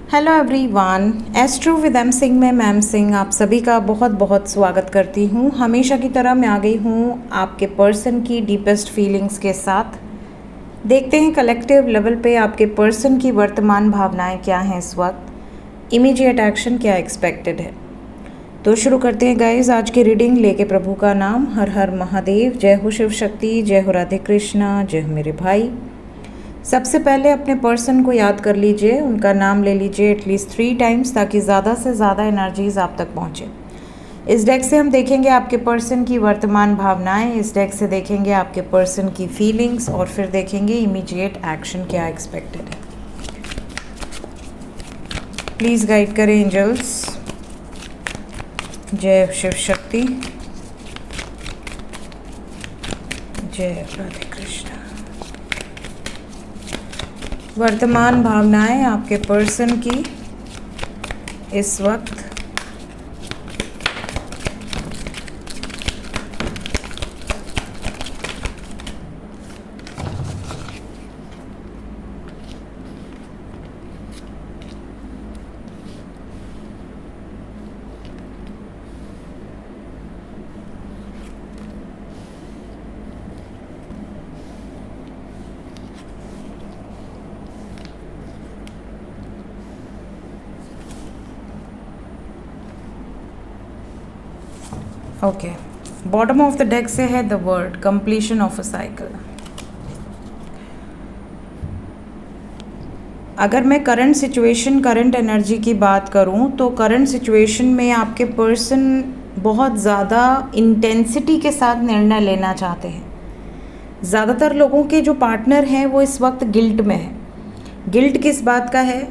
Hello everyone, astro with M Singh में ma'am Singh आप सभी का बहुत बहुत स्वागत करती हूँ। हमेशा की तरह मैं आ गई हूँ आपके पर्सन की डीपेस्ट फीलिंग्स के साथ। देखते हैं कलेक्टिव लेवल पे आपके पर्सन की वर्तमान भावनाएं क्या हैं इस वक्त, इमीडिएट एक्शन क्या एक्सपेक्टेड है। तो शुरू करते हैं गाइज आज की रीडिंग लेके प्रभु का नाम। हर हर महादेव, जय हो शिव शक्ति, जय हो राधे कृष्णा, जय हो मेरे भाई। सबसे पहले अपने पर्सन को याद कर लीजिए, उनका नाम ले लीजिए एटलीस्ट 3 टाइम्स ताकि ज़्यादा से ज़्यादा एनर्जीज आप तक पहुँचे। इस डेक से हम देखेंगे आपके पर्सन की वर्तमान भावनाएं, इस डेक से देखेंगे आपके पर्सन की फीलिंग्स और फिर देखेंगे इमीडिएट एक्शन क्या एक्सपेक्टेड है। प्लीज़ गाइड करें एंजल्स। जय शिव शक्ति, जय राधे कृष्णा। वर्तमान भावनाएं आपके पर्सन की इस वक्त। Okay, bottom of the deck से है the word completion of a cycle. अगर मैं करंट सिचुएशन, करंट एनर्जी की बात करूं तो करंट सिचुएशन में आपके पर्सन बहुत ज़्यादा इंटेंसिटी के साथ निर्णय लेना चाहते हैं। ज़्यादातर लोगों के जो पार्टनर हैं वो इस वक्त गिल्ट में है। गिल्ट किस बात का है?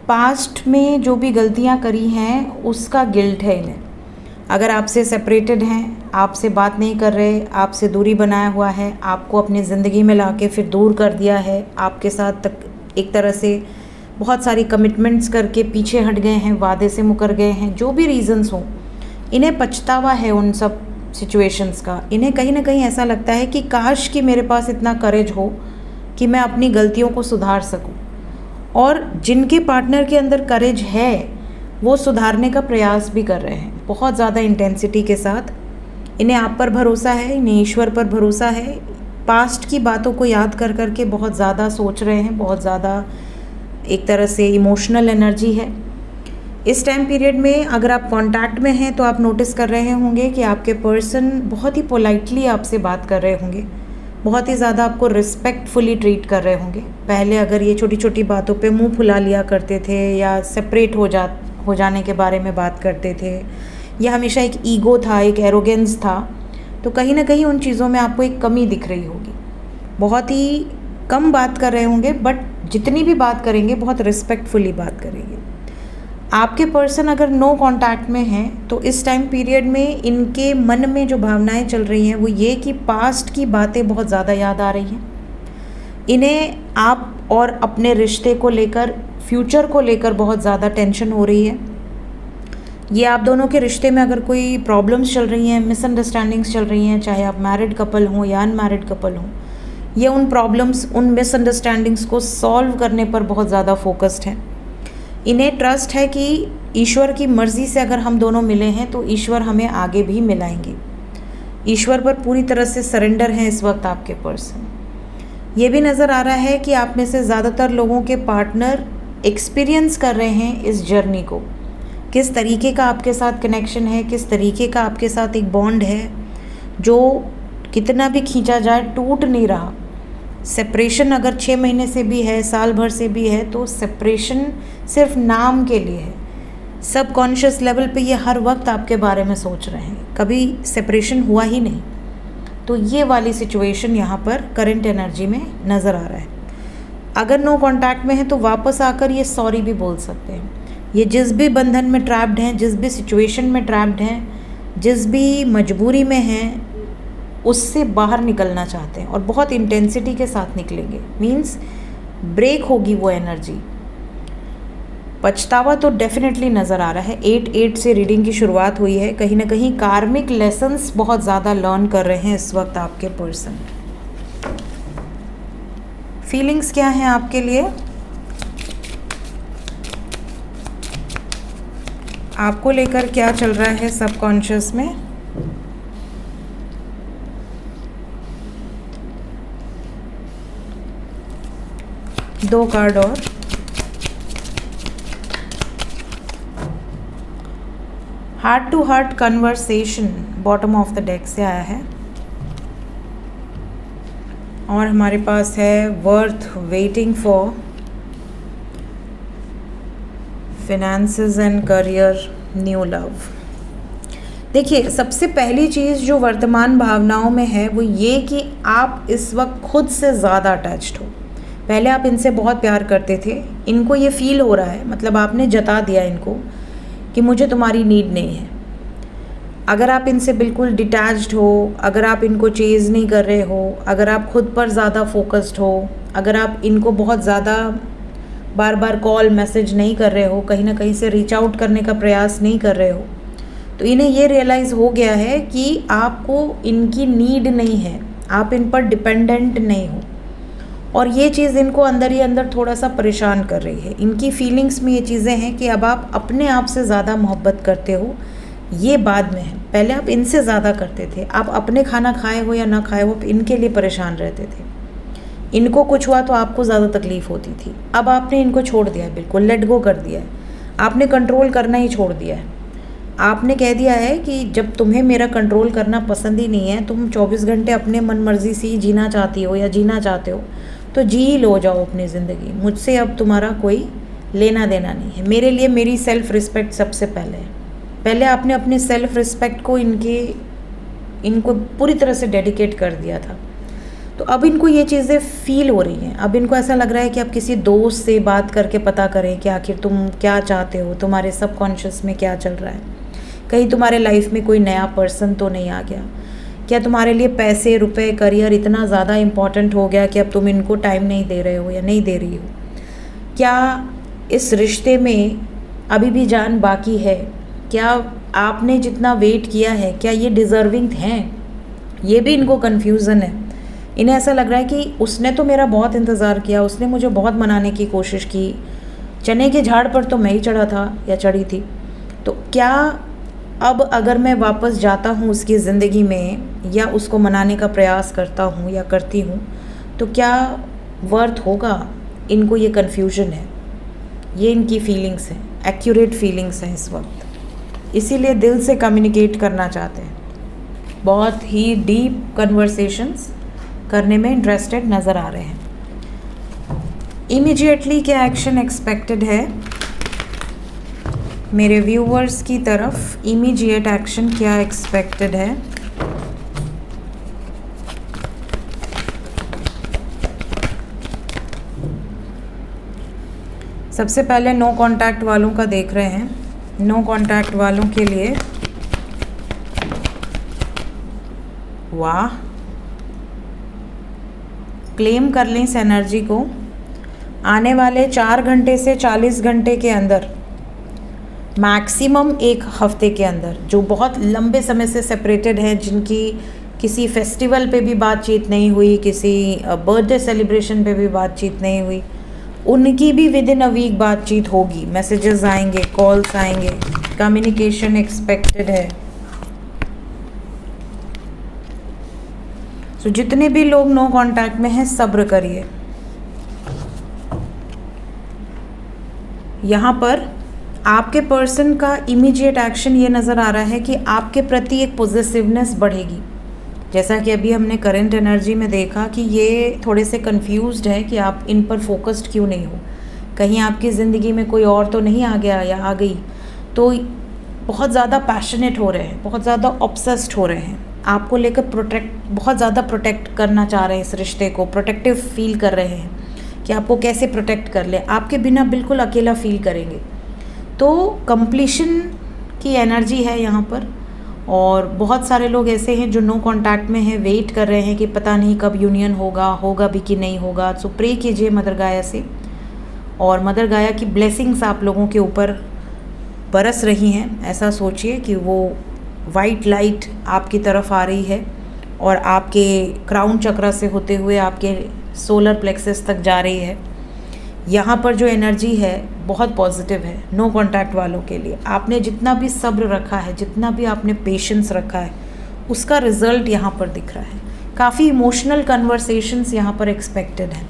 पास्ट में जो भी गलतियां करी हैं उसका गिल्ट है इन्हें। अगर आपसे सेपरेटेड हैं, आपसे बात नहीं कर रहे, आपसे दूरी बनाया हुआ है, आपको अपनी ज़िंदगी में लाके फिर दूर कर दिया है, आपके साथ तक एक तरह से बहुत सारी कमिटमेंट्स करके पीछे हट गए हैं, वादे से मुकर गए हैं, जो भी रीज़न्स हों, इन्हें पछतावा है उन सब सिचुएशंस का। इन्हें कहीं ना कहीं ऐसा लगता है कि काश कि मेरे पास इतना करेज हो कि मैं अपनी गलतियों को सुधार सकूं। और जिनके पार्टनर के अंदर करेज है वो सुधारने का प्रयास भी कर रहे हैं बहुत ज़्यादा इंटेंसिटी के साथ। इन्हें आप पर भरोसा है, इन्हें ईश्वर पर भरोसा है। पास्ट की बातों को याद कर कर के बहुत ज़्यादा सोच रहे हैं, बहुत ज़्यादा एक तरह से इमोशनल एनर्जी है इस टाइम पीरियड में। अगर आप कांटेक्ट में हैं तो आप नोटिस कर रहे होंगे कि आपके पर्सन बहुत ही पोलाइटली आपसे बात कर रहे होंगे, बहुत ही ज़्यादा आपको रिस्पेक्टफुली ट्रीट कर रहे होंगे। पहले अगर ये छोटी छोटी बातों पे मुंह फुला लिया करते थे या सेपरेट हो जाने के बारे में बात करते थे, या हमेशा एक ईगो था, एक एरोगेंस था, तो कहीं ना कहीं उन चीज़ों में आपको एक कमी दिख रही होगी। बहुत ही कम बात कर रहे होंगे, बट जितनी भी बात करेंगे बहुत रिस्पेक्टफुली बात करेंगे। आपके पर्सन अगर नो कांटेक्ट में हैं तो इस टाइम पीरियड में इनके मन में जो भावनाएं चल रही हैं वो ये कि पास्ट की बातें बहुत ज़्यादा याद आ रही हैं। इन्हें आप और अपने रिश्ते को लेकर, फ्यूचर को लेकर बहुत ज़्यादा टेंशन हो रही है। ये आप दोनों के रिश्ते में अगर कोई प्रॉब्लम्स चल रही हैं, मिसअंडरस्टैंडिंग्स चल रही हैं, चाहे आप मैरिड कपल हों या अनमैरिड कपल हों, ये उन प्रॉब्लम्स, उन मिसअंडरस्टैंडिंग्स को सॉल्व करने पर बहुत ज़्यादा फोकस्ड हैं। इन्हें ट्रस्ट है कि ईश्वर की मर्ज़ी से अगर हम दोनों मिले हैं तो ईश्वर हमें आगे भी मिलाएंगे। ईश्वर पर पूरी तरह से सरेंडर हैं इस वक्त आपके पर्सन। ये भी नज़र आ रहा है कि आप में से ज़्यादातर लोगों के पार्टनर एक्सपीरियंस कर रहे हैं इस जर्नी को। किस तरीके का आपके साथ कनेक्शन है, किस तरीके का आपके साथ एक बॉन्ड है जो कितना भी खींचा जाए टूट नहीं रहा। सेपरेशन अगर 6 महीने से भी है, साल भर से भी है, तो सेपरेशन सिर्फ नाम के लिए है। सब कॉन्शियस लेवल पे ये हर वक्त आपके बारे में सोच रहे हैं, कभी सेपरेशन हुआ ही नहीं। तो ये वाली सिचुएशन यहाँ पर करंट एनर्जी में नज़र आ रहा है। अगर नो कांटेक्ट में है तो वापस आकर ये सॉरी भी बोल सकते हैं। ये जिस भी बंधन में ट्रैप्ड हैं, जिस भी सिचुएशन में ट्रैप्ड हैं, जिस भी मजबूरी में हैं, उससे बाहर निकलना चाहते हैं और बहुत इंटेंसिटी के साथ निकलेंगे। मीन्स ब्रेक होगी वो एनर्जी। पछतावा तो डेफिनेटली नज़र आ रहा है। 8-8 से रीडिंग की शुरुआत हुई है। कहीं ना कहीं कार्मिक लेसन्स बहुत ज़्यादा लर्न कर रहे हैं इस वक्त आपके पर्सन। फीलिंग्स क्या हैं आपके लिए? आपको लेकर क्या चल रहा है सबकॉन्शियस में। दो कार्ड और। Heart to heart conversation bottom of the deck से आया है और हमारे पास है worth waiting for finances and career new love. देखिए, सबसे पहली चीज़ जो वर्तमान भावनाओं में है वो ये कि आप इस वक्त खुद से ज़्यादा अटैच्ड हो। पहले आप इनसे बहुत प्यार करते थे, इनको ये फील हो रहा है, मतलब आपने जता दिया इनको कि मुझे तुम्हारी नीड नहीं है। अगर आप इनसे बिल्कुल डिटैच्ड हो, अगर आप इनको चेज़ नहीं कर रहे हो, अगर आप खुद पर ज़्यादा फोकस्ड हो, अगर आप इनको बहुत ज़्यादा बार बार कॉल मैसेज नहीं कर रहे हो, कहीं ना कहीं से रीच आउट करने का प्रयास नहीं कर रहे हो, तो इन्हें ये रियलाइज़ हो गया है कि आपको इनकी नीड नहीं है, आप इन पर डिपेंडेंट नहीं हो। और ये चीज़ इनको अंदर ही अंदर थोड़ा सा परेशान कर रही है। इनकी फीलिंग्स में ये चीज़ें हैं कि अब आप अपने आप से ज़्यादा मोहब्बत करते हो, ये बाद में है। पहले आप इनसे ज़्यादा करते थे, आप अपने खाना खाए हो या ना खाए हो इनके लिए परेशान रहते थे। इनको कुछ हुआ तो आपको ज़्यादा तकलीफ़ होती थी। अब आपने इनको छोड़ दिया है, बिल्कुल लेट गो कर दिया है। आपने कंट्रोल करना ही छोड़ दिया है। आपने कह दिया है कि जब तुम्हें मेरा कंट्रोल करना पसंद ही नहीं है, तुम 24 घंटे अपने मन मर्जी से ही जीना चाहती हो या जीना चाहते हो, तो जी ही लो जाओ अपनी ज़िंदगी। मुझसे अब तुम्हारा कोई लेना देना नहीं है। मेरे लिए मेरी सेल्फ़ रिस्पेक्ट सबसे पहले है। पहले आपने अपने सेल्फ़ रिस्पेक्ट को इनको पूरी तरह से डेडिकेट कर दिया था। तो अब इनको ये चीज़ें फ़ील हो रही हैं। अब इनको ऐसा लग रहा है कि अब किसी दोस्त से बात करके पता करें कि आखिर तुम क्या चाहते हो, तुम्हारे सबकॉन्शियस में क्या चल रहा है। कहीं तुम्हारे लाइफ में कोई नया पर्सन तो नहीं आ गया। क्या तुम्हारे लिए पैसे, रुपए, करियर इतना ज़्यादा इम्पॉर्टेंट हो गया कि अब तुम इनको टाइम नहीं दे रहे हो या नहीं दे रही हो। क्या इस रिश्ते में अभी भी जान बाकी है? क्या आपने जितना वेट किया है, क्या ये डिज़र्विंग हैं? ये भी इनको कन्फ्यूज़न है। इन्हें ऐसा लग रहा है कि उसने तो मेरा बहुत इंतज़ार किया, उसने मुझे बहुत मनाने की कोशिश की, चने के झाड़ पर तो मैं ही चढ़ा था या चढ़ी थी। तो क्या अब अगर मैं वापस जाता हूँ उसकी ज़िंदगी में या उसको मनाने का प्रयास करता हूँ या करती हूँ, तो क्या वर्थ होगा? इनको ये कन्फ्यूजन है, ये इनकी फीलिंग्स हैं, एक्यूरेट फीलिंग्स हैं इस वक्त। इसीलिए दिल से कम्युनिकेट करना चाहते हैं, बहुत ही डीप कन्वर्सेशंस करने में इंटरेस्टेड नज़र आ रहे हैं। इमीडिएटली क्या एक्शन एक्सपेक्टेड है मेरे व्यूवर्स की तरफ? इमीडिएट एक्शन क्या एक्सपेक्टेड है? सबसे पहले नो कांटेक्ट वालों का देख रहे हैं। नो कांटेक्ट वालों के लिए वाह, क्लेम कर लें इस एनर्जी को। आने वाले 4 घंटे से 40 घंटे के अंदर, मैक्सिमम 1 हफ्ते के अंदर, जो बहुत लंबे समय से सेपरेटेड हैं, जिनकी किसी फेस्टिवल पे भी बातचीत नहीं हुई, किसी बर्थडे सेलिब्रेशन पे भी बातचीत नहीं हुई, उनकी भी विद इन अ वीक बातचीत होगी। मैसेजेस आएंगे, कॉल्स आएंगे, कम्युनिकेशन एक्सपेक्टेड है। तो जितने भी लोग नो कांटेक्ट में हैं, सब्र करिए। यहाँ पर आपके पर्सन का इमीडिएट एक्शन ये नज़र आ रहा है कि आपके प्रति एक पॉजिटिवनेस बढ़ेगी। जैसा कि अभी हमने करंट एनर्जी में देखा कि ये थोड़े से कंफ्यूज्ड है कि आप इन पर फोकस्ड क्यों नहीं हो, कहीं आपकी ज़िंदगी में कोई और तो नहीं आ गया या आ गई। तो बहुत ज़्यादा पैशनेट हो रहे हैं, बहुत ज़्यादा ऑब्सेस्ड हो रहे हैं, आपको लेकर बहुत ज़्यादा प्रोटेक्ट करना चाह रहे हैं, इस रिश्ते को प्रोटेक्टिव फील कर रहे हैं कि आपको कैसे प्रोटेक्ट कर ले। आपके बिना बिल्कुल अकेला फील करेंगे। तो कंप्लीशन की एनर्जी है यहाँ पर। और बहुत सारे लोग ऐसे हैं जो नो कांटेक्ट में हैं, वेट कर रहे हैं कि पता नहीं कब यूनियन होगा भी कि नहीं होगा। सो प्रे कीजिए मदर गाया से, और मदर गाया की ब्लेसिंग्स आप लोगों के ऊपर बरस रही हैं। ऐसा सोचिए कि वो वाइट लाइट आपकी तरफ आ रही है और आपके क्राउन चक्रा से होते हुए आपके सोलर प्लेक्सस तक जा रही है। यहाँ पर जो एनर्जी है बहुत पॉजिटिव है नो कांटेक्ट वालों के लिए। आपने जितना भी सब्र रखा है, जितना भी आपने पेशेंस रखा है, उसका रिजल्ट यहाँ पर दिख रहा है। काफ़ी इमोशनल कन्वर्सेशंस यहाँ पर एक्सपेक्टेड हैं।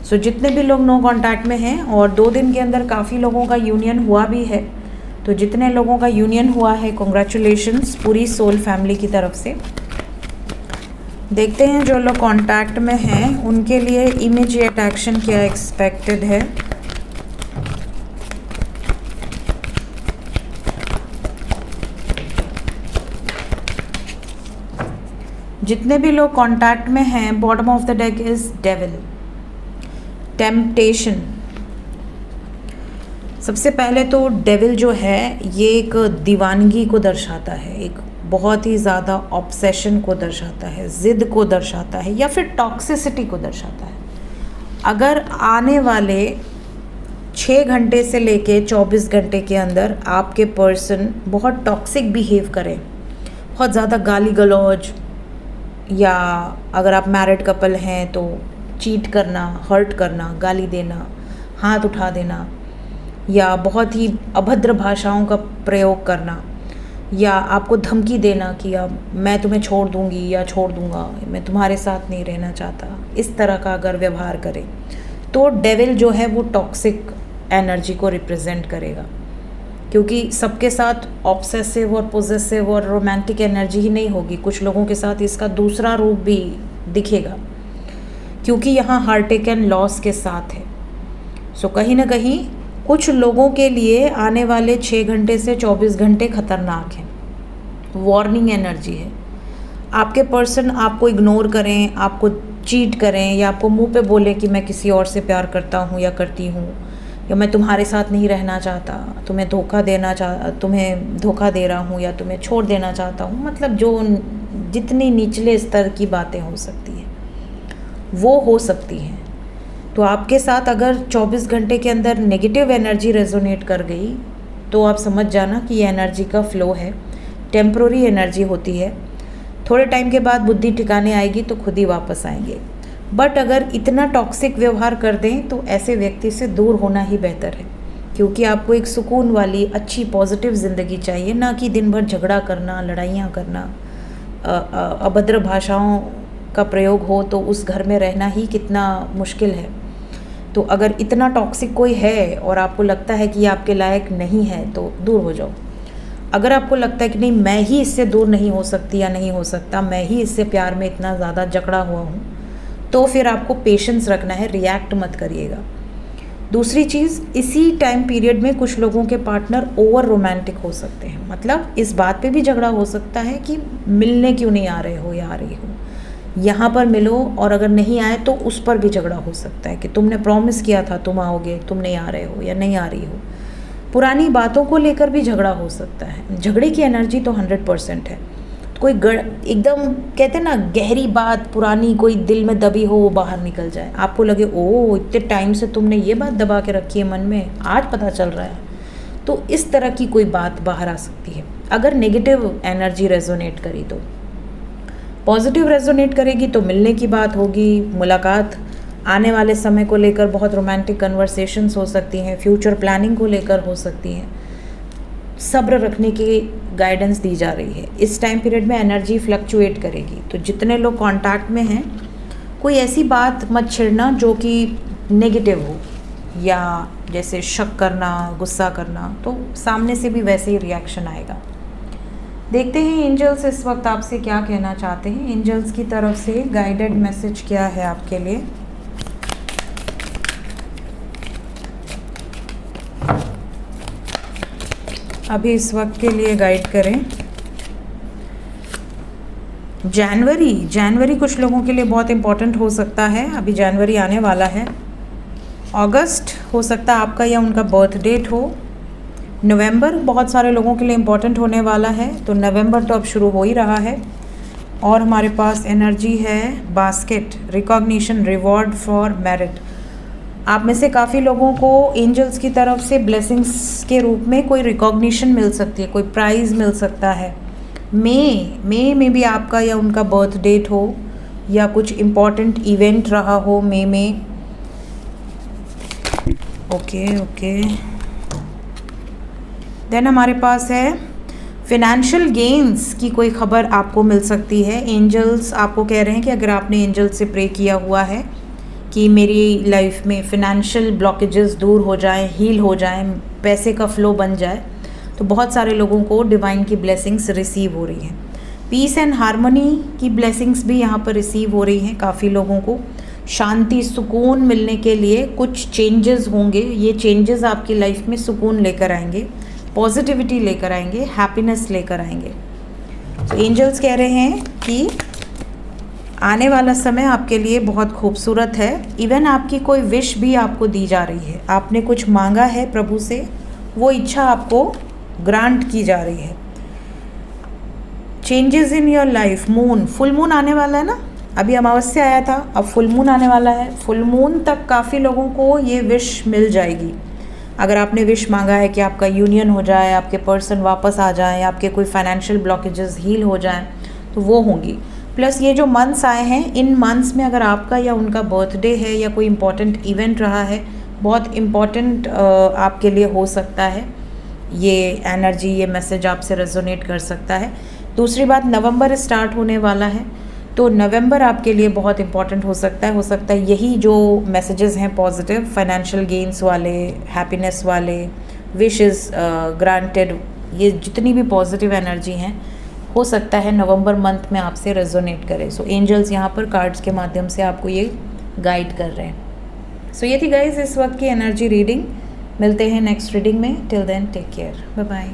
सो जितने भी लोग नो कांटेक्ट में हैं, और 2 दिन के अंदर काफ़ी लोगों का यूनियन हुआ भी है, तो जितने लोगों का यूनियन हुआ है कॉन्ग्रेचुलेशंस पूरी सोल फैमिली की तरफ से। देखते हैं जो लोग कांटेक्ट में हैं उनके लिए इमीडिएट एक्शन क्या एक्सपेक्टेड है। जितने भी लोग कांटेक्ट में हैं, bottom of the deck is devil, temptation. सबसे पहले तो डेविल जो है ये एक दीवानगी को दर्शाता है, एक बहुत ही ज़्यादा ऑब्सेशन को दर्शाता है, ज़िद को दर्शाता है, या फिर टॉक्सिसिटी को दर्शाता है। अगर आने वाले 6 घंटे से लेके 24 घंटे के अंदर आपके पर्सन बहुत टॉक्सिक बिहेव करें, बहुत ज़्यादा गाली गलौज, या अगर आप मैरिड कपल हैं तो चीट करना, हर्ट करना, गाली देना, हाथ उठा देना, या बहुत ही अभद्र भाषाओं का प्रयोग करना, या आपको धमकी देना कि अब मैं तुम्हें छोड़ दूंगी या छोड़ दूंगा, मैं तुम्हारे साथ नहीं रहना चाहता, इस तरह का अगर व्यवहार करें तो डेविल जो है वो टॉक्सिक एनर्जी को रिप्रेजेंट करेगा। क्योंकि सबके साथ ऑब्सेसिव और पोजेसिव और रोमांटिक एनर्जी ही नहीं होगी, कुछ लोगों के साथ इसका दूसरा रूप भी दिखेगा, क्योंकि यहाँ हार्टेक एंड लॉस के साथ है। सो कहीं ना कहीं कुछ लोगों के लिए आने वाले 6 घंटे से 24 घंटे खतरनाक हैं, वार्निंग एनर्जी है। आपके पर्सन आपको इग्नोर करें, आपको चीट करें, या आपको मुंह पे बोले कि मैं किसी और से प्यार करता हूँ या करती हूँ, या मैं तुम्हारे साथ नहीं रहना चाहता, तुम्हें धोखा दे रहा हूँ, या तुम्हें छोड़ देना चाहता हूँ, मतलब जो जितनी निचले स्तर की बातें हो सकती हैं वो हो सकती हैं। तो आपके साथ अगर 24 घंटे के अंदर नेगेटिव एनर्जी रेजोनेट कर गई तो आप समझ जाना कि ये एनर्जी का फ्लो है, टेम्प्रोरी एनर्जी होती है, थोड़े टाइम के बाद बुद्धि ठिकाने आएगी तो खुद ही वापस आएंगे। बट अगर इतना टॉक्सिक व्यवहार कर दें तो ऐसे व्यक्ति से दूर होना ही बेहतर है, क्योंकि आपको एक सुकून वाली अच्छी पॉजिटिव ज़िंदगी चाहिए, ना कि दिन भर झगड़ा करना, लड़ाइयाँ करना, अभद्र भाषाओं का प्रयोग हो तो उस घर में रहना ही कितना मुश्किल है। तो अगर इतना टॉक्सिक कोई है और आपको लगता है कि ये आपके लायक नहीं है तो दूर हो जाओ। अगर आपको लगता है कि नहीं, मैं ही इससे दूर नहीं हो सकती या नहीं हो सकता, मैं ही इससे प्यार में इतना ज़्यादा जकड़ा हुआ हूँ, तो फिर आपको पेशेंस रखना है, रिएक्ट मत करिएगा। दूसरी चीज़, इसी टाइम पीरियड में कुछ लोगों के पार्टनर ओवर रोमांटिक हो सकते हैं, मतलब इस बात पे भी झगड़ा हो सकता है कि मिलने क्यों नहीं आ रहे हो या आ रही हो, यहाँ पर मिलो, और अगर नहीं आए तो उस पर भी झगड़ा हो सकता है कि तुमने प्रॉमिस किया था तुम आओगे, तुम नहीं आ रहे हो या नहीं आ रही हो। पुरानी बातों को लेकर भी झगड़ा हो सकता है। झगड़े की एनर्जी तो 100% है। कोई एकदम कहते हैं ना, गहरी बात पुरानी कोई दिल में दबी हो वो बाहर निकल जाए, आपको लगे ओ इतने टाइम से तुमने ये बात दबा के रखी है मन में, आज पता चल रहा है, तो इस तरह की कोई बात बाहर आ सकती है अगर नेगेटिव एनर्जी रेजोनेट करी। तो पॉजिटिव रेजोनेट करेगी तो मिलने की बात होगी, मुलाकात, आने वाले समय को लेकर बहुत रोमांटिक कन्वर्सेशंस हो सकती हैं, फ्यूचर प्लानिंग को लेकर हो सकती हैं। सब्र रखने की गाइडेंस दी जा रही है। इस टाइम पीरियड में एनर्जी फ्लक्चुएट करेगी, तो जितने लोग कांटेक्ट में हैं कोई ऐसी बात मत छेड़ना जो कि नेगेटिव हो, या जैसे शक करना, गुस्सा करना, तो सामने से भी वैसे ही रिएक्शन आएगा। देखते हैं एंजल्स इस वक्त आपसे क्या कहना चाहते हैं। एंजल्स की तरफ से गाइडेड मैसेज क्या है आपके लिए। अभी इस वक्त के लिए गाइड करें। जनवरी कुछ लोगों के लिए बहुत इम्पोर्टेंट हो सकता है। अभी जनवरी आने वाला है। अगस्त हो सकता है आपका या उनका बर्थ डेट हो। नवंबर बहुत सारे लोगों के लिए इम्पोर्टेंट होने वाला है, तो नवंबर तो अब शुरू हो ही रहा है। और हमारे पास एनर्जी है basket, recognition, reward for merit. आप में से काफ़ी लोगों को एंजल्स की तरफ से ब्लेसिंग्स के रूप में कोई रिकॉग्निशन मिल सकती है, कोई प्राइज़ मिल सकता है। मई में भी आपका या उनका बर्थ डेट हो, या कुछ इम्पॉर्टेंट इवेंट रहा हो मई में, ओके। देन हमारे पास है फिनेंशियल गेन्स की कोई खबर आपको मिल सकती है। एंजल्स आपको कह रहे हैं कि अगर आपने एंजल से प्रे किया हुआ है कि मेरी लाइफ में फिनेंशियल ब्लॉकेजेस दूर हो जाएं, हील हो जाएं, पैसे का फ्लो बन जाए, तो बहुत सारे लोगों को डिवाइन की ब्लेसिंग्स रिसीव हो रही हैं। पीस एंड हार्मनी की ब्लेसिंग्स भी यहाँ पर रिसीव हो रही हैं। काफ़ी लोगों को शांति सुकून मिलने के लिए कुछ चेंजेस होंगे। ये चेंजेस आपकी लाइफ में सुकून लेकर आएंगे, पॉजिटिविटी लेकर आएंगे, हैप्पीनेस लेकर आएंगे। तो एंजल्स कह रहे हैं कि आने वाला समय आपके लिए बहुत खूबसूरत है। इवन आपकी कोई विश भी आपको दी जा रही है। आपने कुछ मांगा है प्रभु से, वो इच्छा आपको ग्रांट की जा रही है। Changes in your life. Moon, full moon आने वाला है ना, अभी अमावस्या आया था, अब फुल मून आने वाला है। फुल मून तक काफ़ी लोगों को ये विश मिल जाएगी। अगर आपने विश मांगा है कि आपका यूनियन हो जाए, आपके पर्सन वापस आ जाए, आपके कोई फाइनेंशियल ब्लॉकेजेस हील हो जाएं, तो वो होंगी। प्लस ये जो मंथ्स आए हैं, इन मंथ्स में अगर आपका या उनका बर्थडे है या कोई इम्पॉर्टेंट इवेंट रहा है, बहुत इम्पॉर्टेंट आपके लिए हो सकता है। ये एनर्जी, ये मैसेज आपसे रेजोनेट कर सकता है। दूसरी बात, नवंबर स्टार्ट होने वाला है, तो नवंबर आपके लिए बहुत इंपॉर्टेंट हो सकता है यही जो मैसेजेस हैं पॉजिटिव, फाइनेंशियल गेन्स वाले, हैप्पीनेस वाले, विशेस ग्रांटेड, ये जितनी भी पॉजिटिव एनर्जी हैं, हो सकता है नवंबर मंथ में आपसे रेजोनेट करे। सो एंजल्स यहाँ पर कार्ड्स के माध्यम से आपको ये गाइड कर रहे हैं। सो ये थी गाइज इस वक्त की एनर्जी रीडिंग। मिलते हैं नेक्स्ट रीडिंग में। Till then take care, bye bye.